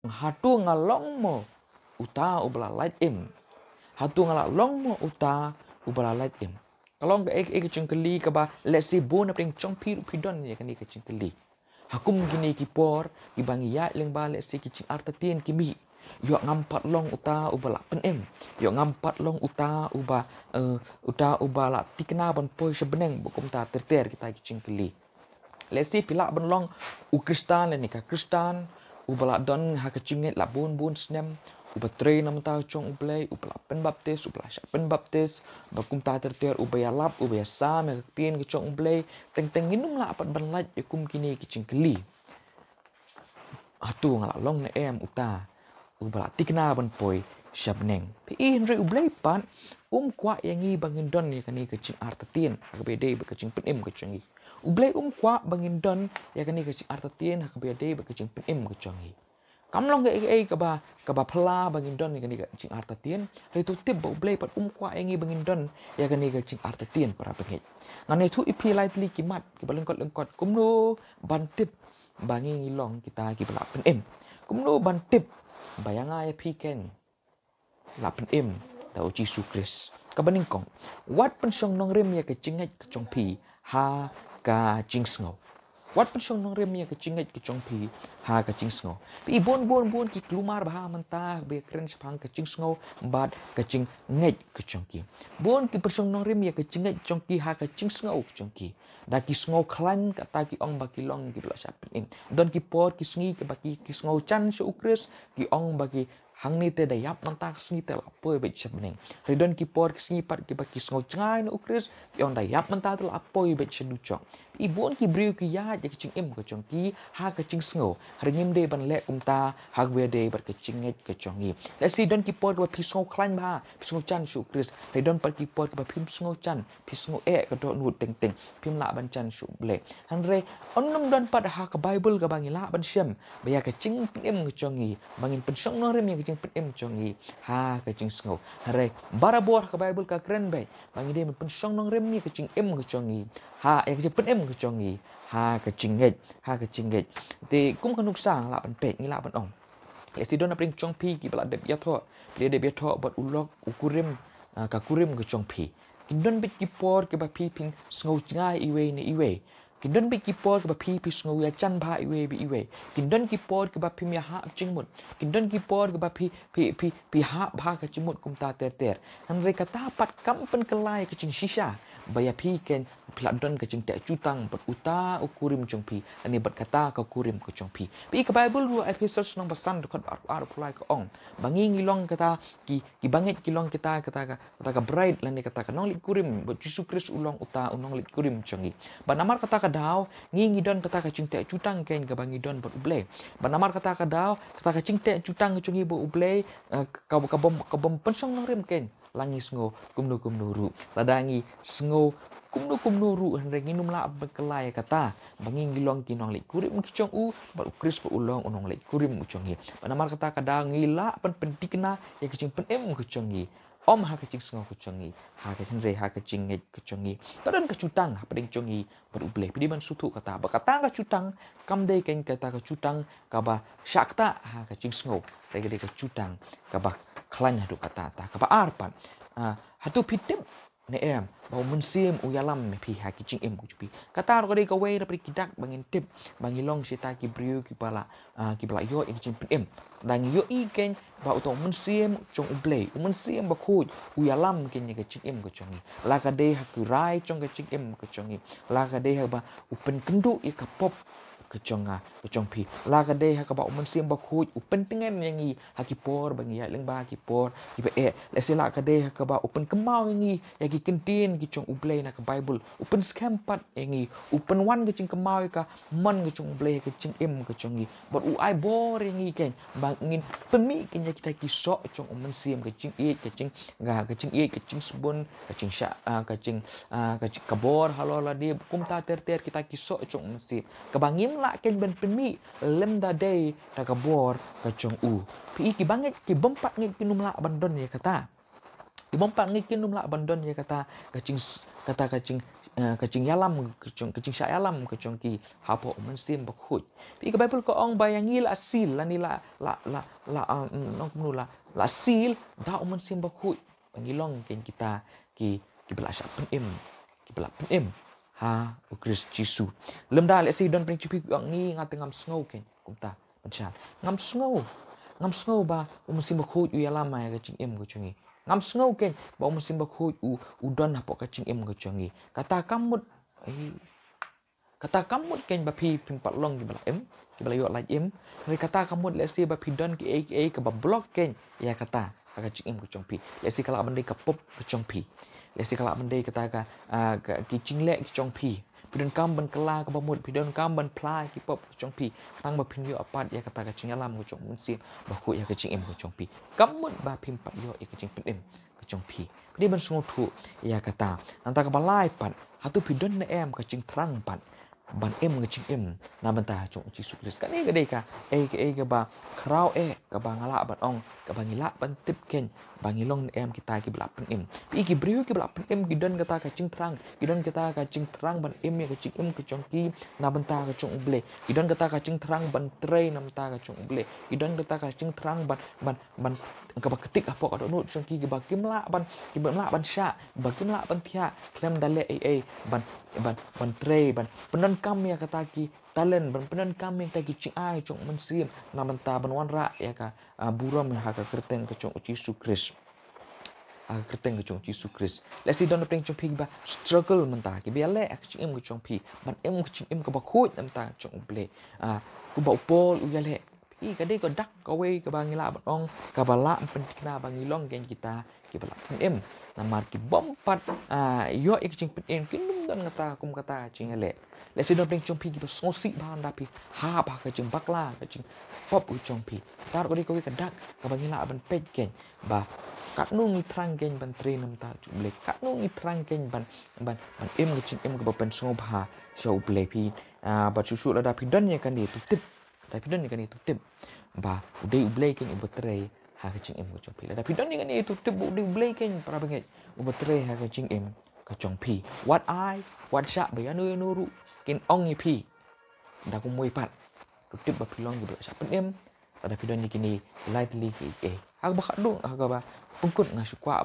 hatu ngalong mo uta ubala light im. Hatu ngalong mo uta ubala light im. Kalau nggak kecengkeli kaba let's say bon apeng chongpi pidon ya kan kecengkeli. Hakum gini kipor ibangi ya leng ba let's say kecing artatin kimi. Yo ngampat long uta ubala penem. Yo ngampat long uta uba la tikna ban poi sebeneng bukum ta terter kita kecengkeli. Let's say pilak ban long Kristan ni ka Kristan ubala don ha kecinget la bun snem uba train nam ta chong ublay ubala pen baptis ubala sya pen baptis bakum ta terter ubaya lap ubaya sam ya pien ke chong ublay teng inum la apat ban laj yakum kini kicing keli atu ngala long ne em uta ubala tikna ban poi syabneng pi henry ublay pan kwa yangi bangin don ya kani kicing artatien akbede bekicing penim kecing ublay kwa bangin don ya kani kicing artatien akbede bekicing penim kecing kamlong ke kaba pela bangin don ya kani kicing artatien itu tip ublay pat kwa yangi bangin don ya kani kicing artatien para pengit ngane tu ipi lightly kimat kibalengkot kumno bantip bangi ngilong kita kibala penim kumno bantip bayanga ya piken la penim tau Yesus Kristus kabaningkong wat pensyong nong rem ya kecinget kecong pi ha ka jingsngo wat pensyong nong rem ya kecinget kecong pi ha ka jingsngo pi bon ki kelumar bah mentah be keren sepang ka jingsngo bat kecing nget kecong ki bon ki pensyong nong rem ya kecinget kecong ki ha ka jingsngo kecong ki da ki sngo klan kata ki ong baki long ki bela sapin don ki por ki sngi ke baki ki sngo chan shu ukris ki ong baki hang ni te da yap mantak sngi te lapo be chapning redon ki por ki sngi pat ki baki sngo changai no ukris ki ong da yap mantak te lapo be chadu chong ibon ki briu ki ya je kicing im ko chong ki ha kicing sngo ringim de ban le kumta ha we de bar kicing nget ko chong gi le si don ki por ko pi sngo klan ba sngo chan shu ukris redon pat ki por ki ba pim sngo chan pi sngo e ko do nu teng pim la ban chan shu ble hanre onnom don pat ha ka bible ka bangi la ban syam baya kicing im ko chong gi bangin pensong no rem kicing im chong gi ha kicing sngo hanre barabor ka bible ka kren be bangi de pensong no rem kicing im ko chong gi ha ya kicing im ko chong gi ha kicing nget te kum kanuk sang la ban pek ni la ban ong lesti don apring chong pi ki bala de ya tho le de tho bot ulok ukurim ka kurim ko chong pi kindon bit ki por ke ba pi ping sngo ngai iwe ni iwe kindon bit ki por ke ba pi sngo ya chan ba iwe bi iwe kindon ki por ke ba pi ya ha chingmut kindon ki por ke ba pi ha ba ka chingmut kum ta ter han re kata pat kam pen kelai ke ching shisha baya pi ken pladon ke ching te cutang bat uta ukurim chong pi ani bat kata ka kurim ko chong pi ka bible ru episode nang basan dekat ar pulai ko ong bangi ngilong kata ki banget kilong kita kata ka bride lan kata ka nong lit kurim bat Yesus Kristus ulong uta unong lit kurim chongi ban amar kata ka daw ngi don kata ka ching te cutang ken ka bangi don bat uble ban amar kata ka daw kata ka ching te cutang chongi bo uble ka bom pensong nong rem ken langi sngo kumnu ru ladangi sngo kumnu ru henre nginum la bekelai kata bangi ngilong kinong lik kurim kichong u ba ukris pa ulong unong lik kurim uchongi panamar kata kada ngila pen pentikna ya kicing penem kuchongi om ha kicing sngo kuchongi ha kicing re ha kicing nget kuchongi tadan kacutang ha peding chongi beruble pidi ban sutu kata ba kata kacutang kamde ken kata kacutang kaba syakta ha kicing sngo regede kacutang kaba klan hadu kata ta kaba arpan hatu pitip ne em bau mensim uyalam me pi ha kicing em kucupi kata ro ka we dapri kidak bangin tip bangilong sita ki briu ki bala yo yang kicing em dan yo i ken bau to mensim chong uble mensim ba khuj uyalam ken ye kicing em kucongi la ka de ha ku rai chong kicing em kucongi la ka de ha ba upen kendu i ka pop kecong pi la ka de ha ka ba mensim ba khuj upen tengen yangi ha ki por bangi ya leng ba ki por ki be le sila ka de ha ka ba upen kemau yangi ya ki kentin ki chong uble na ka bible upen scam pat yangi upen wan ki ching kemau ka man ki chong uble ki ching em ki chongi but u ai bor yangi ken bangin pemi ken ya kita ki so chong mensim ki ching e ki ching ki ching subun ki ching sha ki ching kabor halola di kum ta ter kita ki so chong mensim ka bangin la ken ben pemi lem da day da ka bor ka chong u pi ki banget ki bompat ngi kinum la bandon ya kata ki bompat ngi kinum la bandon ya kata kacing kacing yalam kacing syak yalam kacong ki hapo mensim bakhuj pi ka bible ko ong bayangi la sil la ni nong nu la sil da mensim bakhuj pangilong ken kita ki bela syak penim ki bela penim ha ukris jisu lem da le si don pring chupi ong ni ngat ngam snow ken kumta panchan ngam snow ba mensim bakhuj u yalam mai kacing em kacungi ngam snow ken ba musim bakhuj u don hapo kacing em kacungi kata kamut ken ba pi pin patlong ki bala em ki bala yo like em re kata kamut le si ba pi don ki ke ba block ken ya kata kacing em kacung pi le si kala bende ka pop kacung pi le si kala bende kata ka ki cingle kacung pi pidon kam ban kala ka bamut pidon kam ban plai ki pop kacung pi tang ba pin yo apat ya kata kacing alam kacung musim bakhuj ya kacing em kacung pi kamut ba pin pat yo ya kacing pin em kacung pi pedi ban sungu thu ya kata nanta ka balai pat hatu pidon na em kacing terang pat ban em kacing em na banta chung Yesus Kristus kan e ka ka ba krau ka ba ngala ban ong ka ba ngila ban tip ken ba ngilong em kita ki bela pen em pi ki briu ki bela pen em gidon kata kacing terang gidon kata kacing terang ban em ya kacing em kacung ki na banta kacung uble gidon kata kacing terang ban trei na banta kacung uble gidon kata kacing terang ban ka ba ketik apa ka donut chung ki ba kimla ban sya ba kimla ban tia klem dale ban trei ban penan kam ya kata ki talent ban penan kam yang taki cing ai chung mensim na banta ban wan ra ya ka buram ha ka kerten ka chung Yesus Kristus kerten ka chung Yesus Kristus le si don pring chung pi ba struggle menta ki biale ak cing em ka chung pi ban em ka cing em ka ba khut nam ta chung ble ku ba pol u yale pi ka dei ko dak ka we ka ba ngila ban ong ka bala pen kna ba ngilong gen kita ki bala em namar ki bompat yo ik cing pen em kinum dan ngata kum kata cing ele le si don pring chung pi ki ba sosi ba nda pi ha ba ka cing bakla ka cing pop u chung pi tar ko di ko ka dak ka ba ngila ban pej gen ba kat nu ngi trang gen ban tre nam ta chu ble kat nu ngi trang gen ban em ka cing em ka ba pen so ba so ble pi ba chu su la da pi don ye kan ni tu tip da pi don ye kan ni tu tip ba ude u ble ken u betre ha ka cing em ka chung pi la da pi don ye kan ni tu tip ude u ble ken para banget u betre ha ka cing em ka chung pi what sha ba ya nu ru ken ong ye pi da ku moi pat tu tip ba pilong gi ba sha pen em da pi don ye kini lightly ki ha ba khadung ha ba pungkut ngasukwa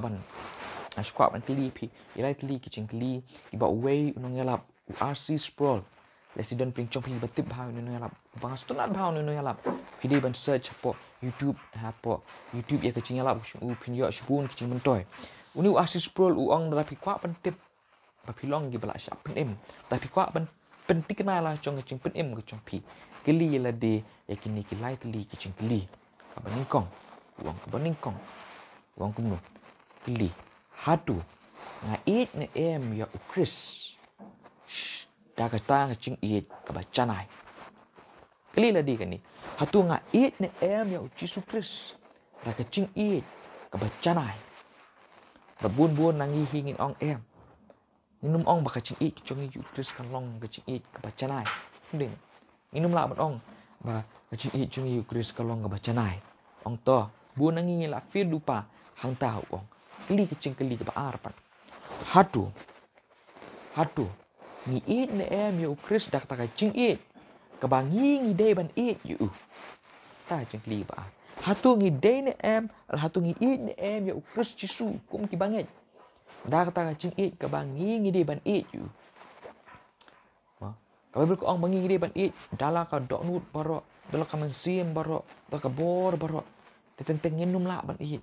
ban kli pi lightly ki cing kli iba way unong yalap RC Sproul le si don pring chong pi ba tip ba no yalap bang stunat ba no yalap pi di ban search po YouTube ya ka cing yalap u pin yo shbun ki cing mentoy uni RC Sproul u ong da pi kwa ban tip ba pilong gi bala sha pen em da pi kwa ban pentik na la chong cing pen em ka chong pi kli la de ya kini ki lightly ki cing kli ba ningkong uang kumno kli hatu nga it ne em ya ukris da ka ta ka cing it ka ba chanai kli la di kani hatu nga it ne em ya Yesus Kristus da ka cing it ka ba chanai bun nangi hingin ong em ninum ong ba ka cing it chong Yesus Kristus kan long ka cing it ka ba chanai ding ninum la ban ong ba ka cing it chong Yesus Kristus kan long ka ba chanai ong to bun nangi la fir lupa hang tahu ong kli kecing kli ke ba arpan hatu ni it ne em yo Chris dak ta ka cing it ka ba ngi de ban it yu ta cing kli ba hatu ngi de ne em hatu ngi it ne em yo Chris Jisu kum ki banget dak ta ka cing it ka ba ngi de ban it yu ka ba ko ong bangi de ban it dala ka dok nut baro dala ka mensim baro dala ka bor baro teteng nginum la ban it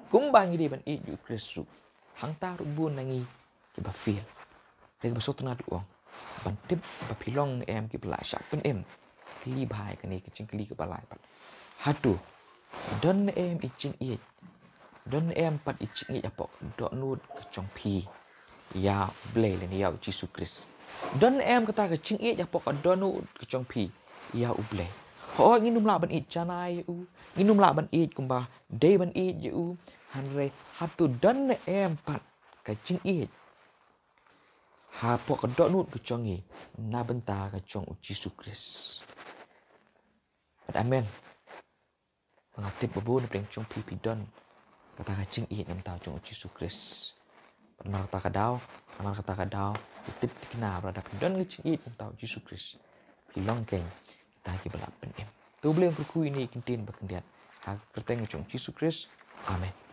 kumbang di ban it yu Kristus hang ta rubun nangi ki ba feel de ba sotu na duong ban tip ba pilong em ki bla syak pen em kli bai ka ni ki cing kli ka balai pat hatu don em i cing it don em pat i cing it apok dok nut ka chong pi ya ble le ni ya Yesus Kristus don em kata ka cing it apok don nut ka chong pi ya uble ho nginum la ban it chanai u nginum la ban it kumba de ban it yu hanre hatu don em pat ka cing it ha po ka dok nut ka chong i na benta ka chong Yesus Kristus amen ngatip babu ni pring chong pi don kata ka cing it nam ta chong Yesus Kristus pernah ta ka daw Amal kata kadau, tip dikena berada pendon ngecit entau Yesus Kristus. Pilong keng, kita lagi belak penim. Tu boleh berku ini kintin berkendian. Hak kerteng ngecung Yesus Kristus. Amin.